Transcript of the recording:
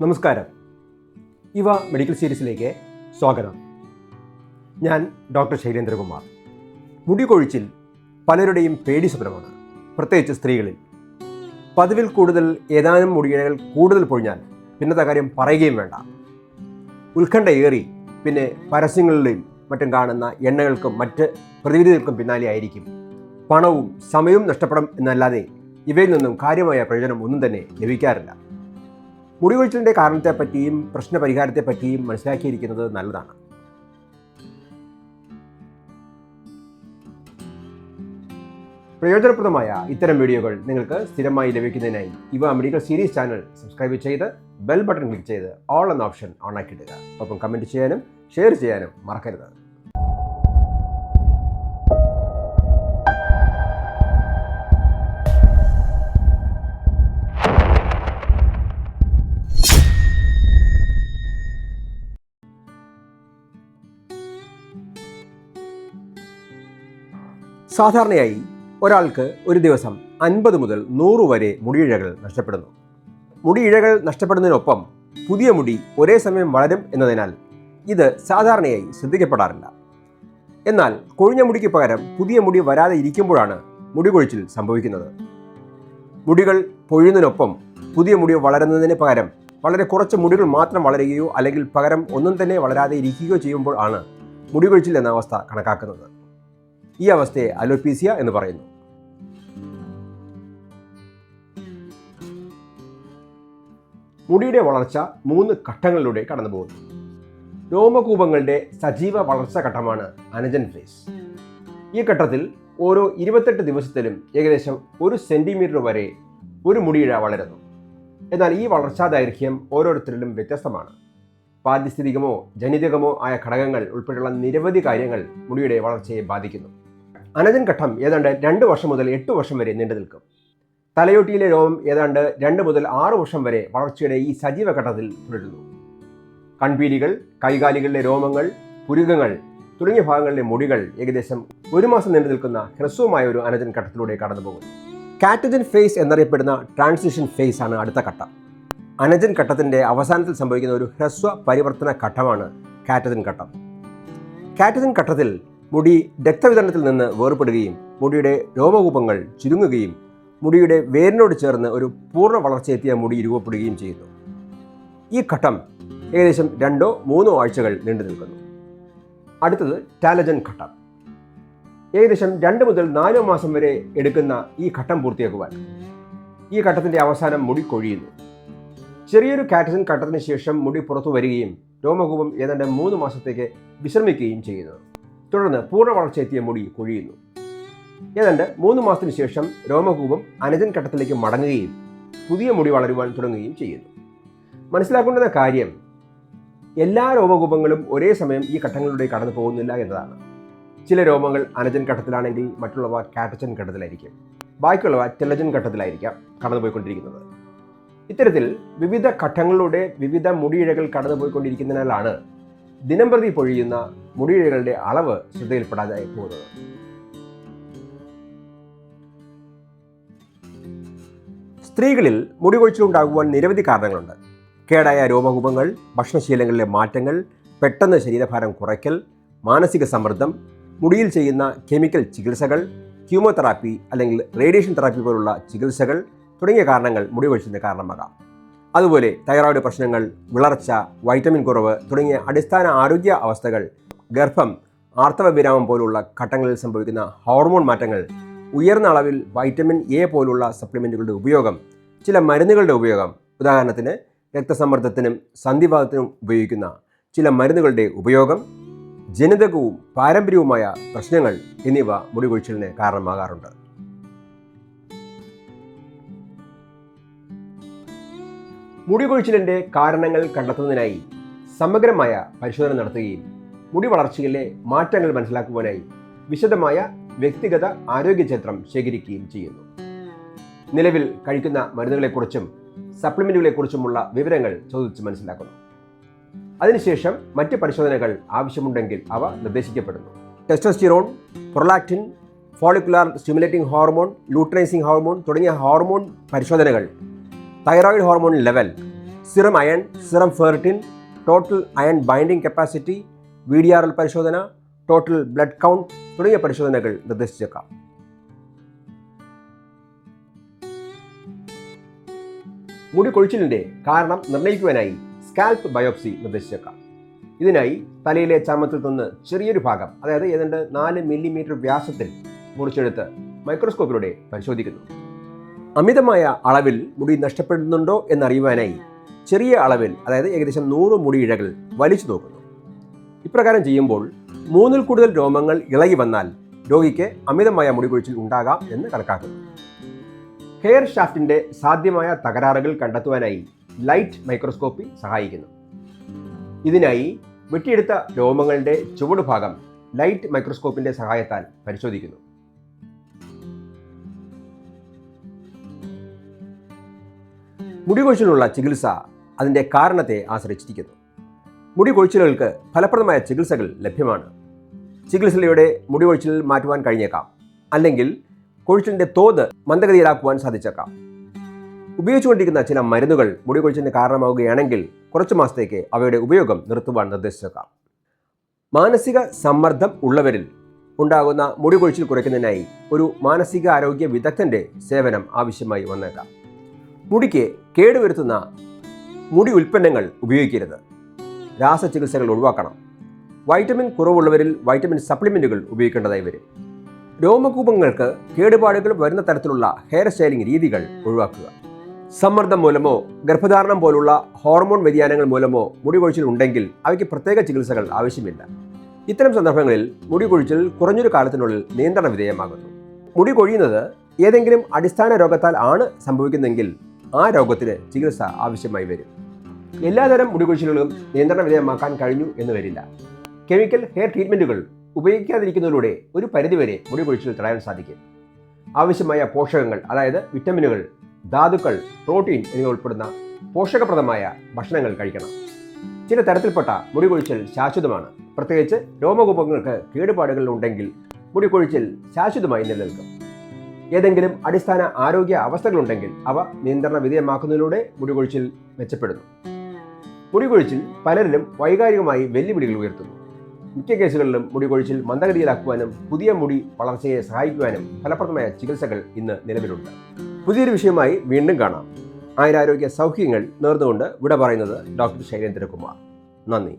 നമസ്കാരം. ഇവ മെഡിക്കൽ സീരീസിലേക്ക് സ്വാഗതം. ഞാൻ ഡോക്ടർ ശൈലേന്ദ്രകുമാർ. മുടി കൊഴിച്ചിൽ പലരുടെയും പേടി സ്വപ്നമാണ്, പ്രത്യേകിച്ച് സ്ത്രീകളിൽ. പതിവിൽ കൂടുതൽ ഏതാനും മുടിയിഴകൾ കൂടുതൽ പൊഴിഞ്ഞാൽ പിന്നത്തെ കാര്യം പറയുകയും വേണ്ട. ഉത്കണ്ഠയേറി പിന്നെ പരസ്യങ്ങളിലും മറ്റും കാണുന്ന എണ്ണകൾക്കും മറ്റ് പ്രതിവിധികൾക്കും പിന്നാലെ ആയിരിക്കും. പണവും സമയവും നഷ്ടപ്പെടും എന്നല്ലാതെ ഇവയിൽ നിന്നും കാര്യമായ പ്രയോജനം ഒന്നും തന്നെ ലഭിക്കാറില്ല. മുടികൊഴിച്ചിലിൻ്റെ കാരണത്തെപ്പറ്റിയും പ്രശ്നപരിഹാരത്തെപ്പറ്റിയും മനസ്സിലാക്കിയിരിക്കുന്നത് നല്ലതാണ്. പ്രയോജനപ്രദമായ ഇത്തരം വീഡിയോകൾ നിങ്ങൾക്ക് സ്ഥിരമായി ലഭിക്കുന്നതിനായി ഇവ മെഡിക്കൽ സീരീസ് ചാനൽ സബ്സ്ക്രൈബ് ചെയ്ത് ബെൽ ബട്ടൺ ക്ലിക്ക് ചെയ്ത് ഓൾ എന്ന ഓപ്ഷൻ ഓൺ ആക്കിയിടുക. ഒപ്പം കമൻറ്റ് ചെയ്യാനും ഷെയർ ചെയ്യാനും മറക്കരുത്. സാധാരണയായി ഒരാൾക്ക് ഒരു ദിവസം 50 മുതൽ 100 വരെ മുടിയിഴകൾ നഷ്ടപ്പെടുന്നു. മുടിയിഴകൾ നഷ്ടപ്പെടുന്നതിനൊപ്പം പുതിയ മുടി ഒരേ സമയം വളരും എന്നതിനാൽ ഇത് സാധാരണയായി ശ്രദ്ധിക്കപ്പെടാറില്ല. എന്നാൽ കൊഴിഞ്ഞ മുടിക്ക് പകരം പുതിയ മുടി വരാതെ ഇരിക്കുമ്പോഴാണ് മുടി കൊഴിച്ചിൽ സംഭവിക്കുന്നത്. മുടികൾ പൊഴിയുന്നതിനൊപ്പം പുതിയ മുടി വളരുന്നതിന് പകരം വളരെ കുറച്ച് മുടികൾ മാത്രം വളരുകയോ അല്ലെങ്കിൽ പകരം ഒന്നും തന്നെ വളരാതെ ഇരിക്കുകയോ ചെയ്യുമ്പോൾ ആണ് മുടി കൊഴിച്ചിൽ എന്ന അവസ്ഥ കണക്കാക്കുന്നത്. ഈ അവസ്ഥയെ അലോപീസിയ എന്ന് പറയുന്നു. മുടിയുടെ വളർച്ച 3 ഘട്ടങ്ങളിലൂടെ കടന്നു പോകുന്നു. രോമകൂപങ്ങളുടെ സജീവ വളർച്ചാ ഘട്ടമാണ് അനജൻ ഫേസ്. ഈ ഘട്ടത്തിൽ ഓരോ 28 ദിവസത്തിലും ഏകദേശം 1 സെന്റിമീറ്റർ വരെ ഒരു മുടിയിഴ വളരുന്നു. എന്നാൽ ഈ വളർച്ചാ ദൈർഘ്യം ഓരോരുത്തരിലും വ്യത്യസ്തമാണ്. പാരിസ്ഥിതികമോ ജനിതകമോ ആയ ഘടകങ്ങൾ ഉൾപ്പെടെയുള്ള നിരവധി കാര്യങ്ങൾ മുടിയുടെ വളർച്ചയെ ബാധിക്കുന്നു. അനജൻ ഘട്ടം ഏതാണ്ട് 2 വർഷം മുതൽ 8 വർഷം വരെ നീണ്ടു നിൽക്കും. തലയോട്ടിയിലെ രോമം ഏതാണ്ട് 2 മുതൽ 6 വർഷം വരെ വളർച്ചയുടെ ഈ സജീവ ഘട്ടത്തിൽ തുടരുന്നു. കൺപീലികൾ, കൈകാലികളിലെ രോമങ്ങൾ, പുരുകങ്ങൾ തുടങ്ങിയ ഭാഗങ്ങളിലെ മുടികൾ ഏകദേശം 1 മാസം നീണ്ടു നിൽക്കുന്ന ഹ്രസ്വമായ ഒരു അനജൻ ഘട്ടത്തിലൂടെ കടന്നു പോകുന്നു. കാറ്റജൻ ഫേസ് എന്നറിയപ്പെടുന്ന ട്രാൻസിഷൻ ഫേസ് ആണ് അടുത്ത ഘട്ടം. അനജൻ ഘട്ടത്തിന്റെ അവസാനത്തിൽ സംഭവിക്കുന്ന ഒരു ഹ്രസ്വ പരിവർത്തന ഘട്ടമാണ് കാറ്റജൻ ഘട്ടം. കാറ്റജൻ ഘട്ടത്തിൽ മുടി രക്തവിതരണത്തിൽ നിന്ന് വേർപെടുകയും മുടിയുടെ രോമകൂപങ്ങൾ ചുരുങ്ങുകയും മുടിയുടെ വേരിനോട് ചേർന്ന് ഒരു പൂർണ്ണ വളർച്ചയെത്തിയ മുടി രൂപപ്പെടുകയും ചെയ്യുന്നു. ഈ ഘട്ടം ഏകദേശം 2-3 ആഴ്ചകൾ നീണ്ടു നിൽക്കുന്നു. അടുത്തത് ടാലജൻ ഘട്ടം. ഏകദേശം 2 മുതൽ 4 മാസം വരെ എടുക്കുന്ന ഈ ഘട്ടം പൂർത്തിയാക്കുവാൻ ഈ ഘട്ടത്തിൻ്റെ അവസാനം മുടി കൊഴിയുന്നു. ചെറിയൊരു കാറ്റജൻ ഘട്ടത്തിന് ശേഷം മുടി പുറത്തു വരികയും രോമകൂപം ഏതാണ്ട് 3 മാസത്തേക്ക് വിശ്രമിക്കുകയും ചെയ്യുന്നു. തുടർന്ന് പൂർണ്ണ വളർച്ചയെത്തിയ മുടി കൊഴിയുന്നു. ഏതാണ്ട് 3 മാസത്തിന് ശേഷം രോമകൂപം അനജൻ ഘട്ടത്തിലേക്ക് മടങ്ങുകയും പുതിയ മുടി വളരുവാൻ തുടങ്ങുകയും ചെയ്യുന്നു. മനസ്സിലാക്കേണ്ടുന്ന കാര്യം, എല്ലാ രോമകൂപങ്ങളും ഒരേ സമയം ഈ ഘട്ടങ്ങളിലൂടെ കടന്നു പോകുന്നില്ല എന്നതാണ്. ചില രോമങ്ങൾ അനജൻ ഘട്ടത്തിലാണെങ്കിൽ മറ്റുള്ളവ കാറ്റജൻ ഘട്ടത്തിലായിരിക്കും. ബാക്കിയുള്ളവ ടെലജൻ ഘട്ടത്തിലായിരിക്കാം കടന്നുപോയിക്കൊണ്ടിരിക്കുന്നത്. ഇത്തരത്തിൽ വിവിധ ഘട്ടങ്ങളിലൂടെ വിവിധ മുടിയിഴകൾ കടന്നുപോയിക്കൊണ്ടിരിക്കുന്നതിനാലാണ് ദിനംപ്രതി പൊഴിയുന്ന മുടിയിഴകളുടെ അളവ് ശ്രദ്ധയിൽപ്പെടാതെ പോകുന്നത്. സ്ത്രീകളിൽ മുടി കൊഴിച്ചിലുണ്ടാകുവാൻ നിരവധി കാരണങ്ങളുണ്ട്. കേടായ രോമകൂപങ്ങൾ, ഭക്ഷണശീലങ്ങളിലെ മാറ്റങ്ങൾ, പെട്ടെന്ന് ശരീരഭാരം കുറയ്ക്കൽ, മാനസിക സമ്മർദ്ദം, മുടിയിൽ ചെയ്യുന്ന കെമിക്കൽ ചികിത്സകൾ, കീമോതെറാപ്പി അല്ലെങ്കിൽ റേഡിയേഷൻ തെറാപ്പി പോലുള്ള ചികിത്സകൾ തുടങ്ങിയ കാരണങ്ങൾ മുടി കൊഴിച്ചിലിന് കാരണമാകാം. അതുപോലെ തൈറോയ്ഡ് പ്രശ്നങ്ങൾ, വിളർച്ച, വൈറ്റമിൻ കുറവ് തുടങ്ങിയ അടിസ്ഥാന ആരോഗ്യ അവസ്ഥകൾ, ഗർഭം, ആർത്തവ വിരാമം പോലുള്ള ഘട്ടങ്ങളിൽ സംഭവിക്കുന്ന ഹോർമോൺ മാറ്റങ്ങൾ, ഉയർന്ന അളവിൽ വൈറ്റമിൻ എ പോലുള്ള സപ്ലിമെൻറ്റുകളുടെ ഉപയോഗം, ചില മരുന്നുകളുടെ ഉപയോഗം, ഉദാഹരണത്തിന് രക്തസമ്മർദ്ദത്തിനും സന്ധിവാതത്തിനും ഉപയോഗിക്കുന്ന ചില മരുന്നുകളുടെ ഉപയോഗം, ജനിതകവും പാരമ്പര്യവുമായ പ്രശ്നങ്ങൾ എന്നിവ മുടി കൊഴിച്ചിലിന് കാരണമാകാറുണ്ട്. മുടി കൊഴിച്ചിലിൻ്റെ കാരണങ്ങൾ കണ്ടെത്തുന്നതിനായി സമഗ്രമായ പരിശോധന നടത്തുകയും മുടി വളർച്ചയിലെ മാറ്റങ്ങൾ മനസ്സിലാക്കുവാനായി വിശദമായ വ്യക്തിഗത ആരോഗ്യ ചരിത്രം ശേഖരിക്കുകയും ചെയ്യുന്നു. നിലവിൽ കഴിക്കുന്ന മരുന്നുകളെക്കുറിച്ചും സപ്ലിമെൻറ്റുകളെക്കുറിച്ചുമുള്ള വിവരങ്ങൾ ചോദിച്ച് മനസ്സിലാക്കുന്നു. അതിനുശേഷം മറ്റ് പരിശോധനകൾ ആവശ്യമുണ്ടെങ്കിൽ അവ നിർദ്ദേശിക്കപ്പെടുന്നു. Testosterone, prolactin, follicular stimulating hormone, luteinising hormone തുടങ്ങിയ ഹോർമോൺ പരിശോധനകൾ, thyroid hormone level, serum iron, serum ferritin, total iron binding capacity, VDRL പരിശോധന, ടോട്ടൽ ബ്ലഡ് കൗണ്ട് തുടങ്ങിയ പരിശോധനകൾ നിർദ്ദേശിച്ചേക്കാം. മുടി കൊഴിച്ചിലിന്റെ കാരണം നിർണ്ണയിക്കുവാനായി സ്കാൽപ്പ് ബയോപ്സി നിർദ്ദേശിച്ചേക്കാം. ഇതിനായി തലയിലെ ചർമ്മത്തിൽ നിന്ന് ചെറിയൊരു ഭാഗം, അതായത് ഏതാണ്ട് 4 മില്ലിമീറ്റർ വ്യാസത്തിൽ മുറിച്ചെടുത്ത് മൈക്രോസ്കോപ്പിലൂടെ പരിശോധിക്കുന്നു. അമിതമായ അളവിൽ മുടി നഷ്ടപ്പെടുന്നുണ്ടോ എന്നറിയുവാനായി ചെറിയ അളവിൽ, അതായത് ഏകദേശം 100 മുടിയിഴകൾ വലിച്ചു നോക്കുന്നു. ഇപ്രകാരം ചെയ്യുമ്പോൾ 3-ൽ കൂടുതൽ രോമങ്ങൾ ഇളകി വന്നാൽ രോഗിക്ക് അമിതമായ മുടി കൊഴിച്ചിൽ ഉണ്ടാകാം എന്ന് കണക്കാക്കുന്നു. ഹെയർ ഷാഫ്റ്റിന്റെ സാധ്യമായ തകരാറുകൾ കണ്ടെത്തുവാനായി ലൈറ്റ് മൈക്രോസ്കോപ്പി സഹായിക്കുന്നു. ഇതിനായി വെട്ടിയെടുത്ത രോമങ്ങളുടെ ചുവടുഭാഗം ലൈറ്റ് മൈക്രോസ്കോപ്പിന്റെ സഹായത്താൽ പരിശോധിക്കുന്നു. മുടി കൊഴിച്ചിലുള്ള ചികിത്സ അതിൻ്റെ കാരണത്തെ ആശ്രയിച്ചിരിക്കുന്നു. മുടി കൊഴിച്ചിലുകൾക്ക് ഫലപ്രദമായ ചികിത്സകൾ ലഭ്യമാണ്. ചികിത്സയിലൂടെ മുടി കൊഴിച്ചിൽ മാറ്റുവാൻ കഴിഞ്ഞേക്കാം, അല്ലെങ്കിൽ കൊഴിച്ചിലിൻ്റെ തോത് മന്ദഗതിയിലാക്കുവാൻ സാധിച്ചേക്കാം. ഉപയോഗിച്ചുകൊണ്ടിരിക്കുന്ന ചില മരുന്നുകൾ മുടി കൊഴിച്ചിലിന് കാരണമാവുകയാണെങ്കിൽ കുറച്ച് മാസത്തേക്ക് അവയുടെ ഉപയോഗം നിർത്തുവാൻ നിർദ്ദേശിച്ചേക്കാം. മാനസിക സമ്മർദ്ദം ഉള്ളവരിൽ ഉണ്ടാകുന്ന മുടി കൊഴിച്ചിൽ കുറയ്ക്കുന്നതിനായി ഒരു മാനസികാരോഗ്യ വിദഗ്ധൻ്റെ സേവനം ആവശ്യമായി വന്നേക്കാം. മുടിക്ക് കേടുവരുത്തുന്ന മുടി ഉൽപ്പന്നങ്ങൾ ഉപയോഗിക്കരുത്. രാസചികിത്സകൾ ഒഴിവാക്കണം. വൈറ്റമിൻ കുറവുള്ളവരിൽ വൈറ്റമിൻ സപ്ലിമെൻറ്റുകൾ ഉപയോഗിക്കേണ്ടതായി വരും. രോമകൂപങ്ങൾക്ക് കേടുപാടുകൾ വരുന്ന തരത്തിലുള്ള ഹെയർ സ്റ്റൈലിംഗ് രീതികൾ ഒഴിവാക്കുക. സമ്മർദ്ദം മൂലമോ ഗർഭധാരണം പോലുള്ള ഹോർമോൺ വ്യതിയാനങ്ങൾ മൂലമോ മുടി കൊഴിച്ചിൽ ഉണ്ടെങ്കിൽ അവയ്ക്ക് പ്രത്യേക ചികിത്സകൾ ആവശ്യമില്ല. ഇത്തരം സന്ദർഭങ്ങളിൽ മുടി കൊഴിച്ചിൽ കുറഞ്ഞൊരു കാലത്തിനുള്ളിൽ നിയന്ത്രണ വിധേയമാകുന്നു. മുടി കൊഴിയുന്നത് ഏതെങ്കിലും അടിസ്ഥാന രോഗത്താൽ ആണ് സംഭവിക്കുന്നതെങ്കിൽ ആ രോഗത്തിന് ചികിത്സ ആവശ്യമായി വരും. എല്ലാതരം മുടി കൊഴിച്ചിലുകളും നിയന്ത്രണ വിധേയമാക്കാൻ കഴിഞ്ഞു എന്ന് വരില്ല. കെമിക്കൽ ഹെയർ ട്രീറ്റ്മെൻറ്റുകൾ ഉപയോഗിക്കാതിരിക്കുന്നതിലൂടെ ഒരു പരിധിവരെ മുടി കൊഴിച്ചിൽ തടയാൻ സാധിക്കും. ആവശ്യമായ പോഷകങ്ങൾ, അതായത് വിറ്റമിനുകൾ, ധാതുക്കൾ, പ്രോട്ടീൻ എന്നിവ ഉൾപ്പെടുന്ന പോഷകപ്രദമായ ഭക്ഷണങ്ങൾ കഴിക്കണം. ചില തരത്തിൽപ്പെട്ട മുടി കൊഴിച്ചിൽ ശാശ്വതമാണ്. പ്രത്യേകിച്ച് രോമകൂപങ്ങൾക്ക് കേടുപാടുകൾ ഉണ്ടെങ്കിൽ മുടി കൊഴിച്ചിൽ ശാശ്വതമായി നിലനിൽക്കും. ഏതെങ്കിലും അടിസ്ഥാന ആരോഗ്യ അവസ്ഥകളുണ്ടെങ്കിൽ അവ നിയന്ത്രണ വിധേയമാക്കുന്നതിലൂടെ മുടി കൊഴിച്ചിൽ മെച്ചപ്പെടുന്നു. മുടി കൊഴിച്ചിൽ പലരിലും വൈകാരികമായി വെല്ലുവിളികൾ ഉയർത്തുന്നു. മിക്ക കേസുകളിലും മുടി കൊഴിച്ചിൽ മന്ദഗതിയിലാക്കുവാനും പുതിയ മുടി വളർച്ചയെ സഹായിക്കുവാനും ഫലപ്രദമായ ചികിത്സകൾ ഇന്ന് നിലവിലുണ്ട്. പുതിയൊരു വിഷയമായി വീണ്ടും കാണാം. ആയുരാരോഗ്യ സൗഖ്യങ്ങൾ നേർന്നുകൊണ്ട് വിട പറയുന്നത് ഡോക്ടർ ശൈലേന്ദ്രകുമാർ. നന്ദി.